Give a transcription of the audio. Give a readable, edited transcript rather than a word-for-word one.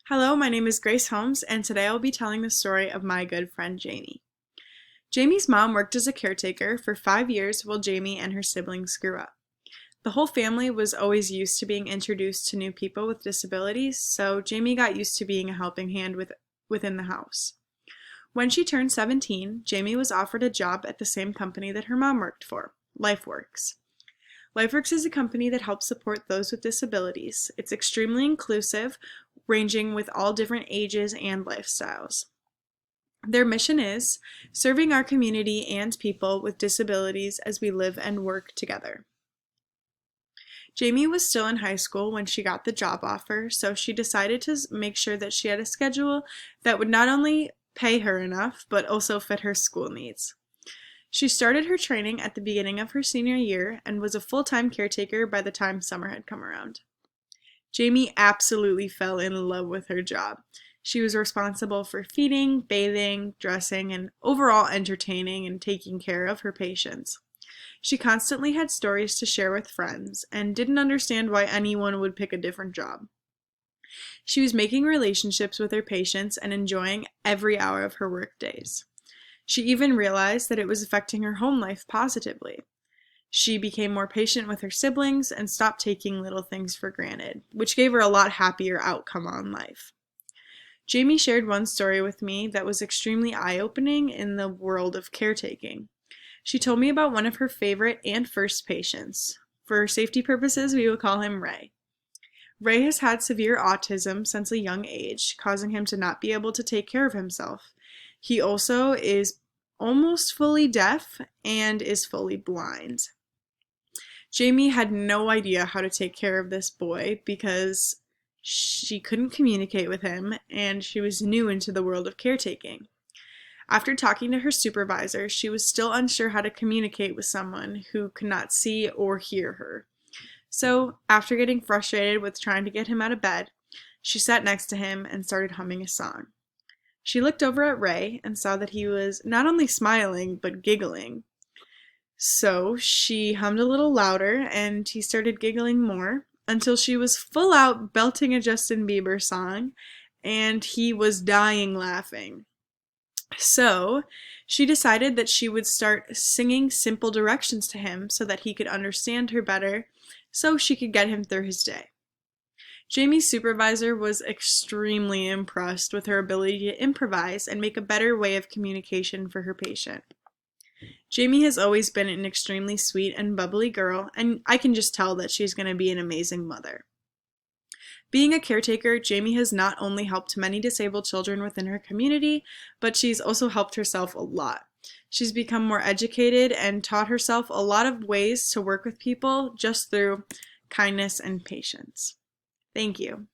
Hello, my name is Grace Holmes, and today I'll be telling the story of my good friend Jamie. Jamie's mom worked as a caretaker for 5 years while Jamie and her siblings grew up. The whole family was always used to being introduced to new people with disabilities, so Jamie got used to being a helping hand within the house. When she turned 17, Jamie was offered a job at the same company that her mom worked for, LifeWorks. LifeWorks is a company that helps support those with disabilities. It's extremely inclusive, ranging with all different ages and lifestyles. Their mission is serving our community and people with disabilities as we live and work together. Jamie was still in high school when she got the job offer, so she decided to make sure that she had a schedule that would not only pay her enough, but also fit her school needs. She started her training at the beginning of her senior year and was a full-time caretaker by the time summer had come around. Jamie absolutely fell in love with her job. She was responsible for feeding, bathing, dressing, and overall entertaining and taking care of her patients. She constantly had stories to share with friends and didn't understand why anyone would pick a different job. She was making relationships with her patients and enjoying every hour of her work days. She even realized that it was affecting her home life positively. She became more patient with her siblings and stopped taking little things for granted, which gave her a lot happier outcome on life. Jamie shared one story with me that was extremely eye-opening in the world of caretaking. She told me about one of her favorite and first patients. For safety purposes, we will call him Ray. Ray has had severe autism since a young age, causing him to not be able to take care of himself. He also is almost fully deaf and is fully blind. Jamie had no idea how to take care of this boy because she couldn't communicate with him and she was new into the world of caretaking. After talking to her supervisor, she was still unsure how to communicate with someone who could not see or hear her. So, after getting frustrated with trying to get him out of bed, she sat next to him and started humming a song. She looked over at Ray and saw that he was not only smiling, but giggling. So she hummed a little louder and he started giggling more until she was full out belting a Justin Bieber song and he was dying laughing. So she decided that she would start singing simple directions to him so that he could understand her better so she could get him through his day. Jamie's supervisor was extremely impressed with her ability to improvise and make a better way of communication for her patient. Jamie has always been an extremely sweet and bubbly girl, and I can just tell that she's going to be an amazing mother. Being a caretaker, Jamie has not only helped many disabled children within her community, but she's also helped herself a lot. She's become more educated and taught herself a lot of ways to work with people just through kindness and patience. Thank you.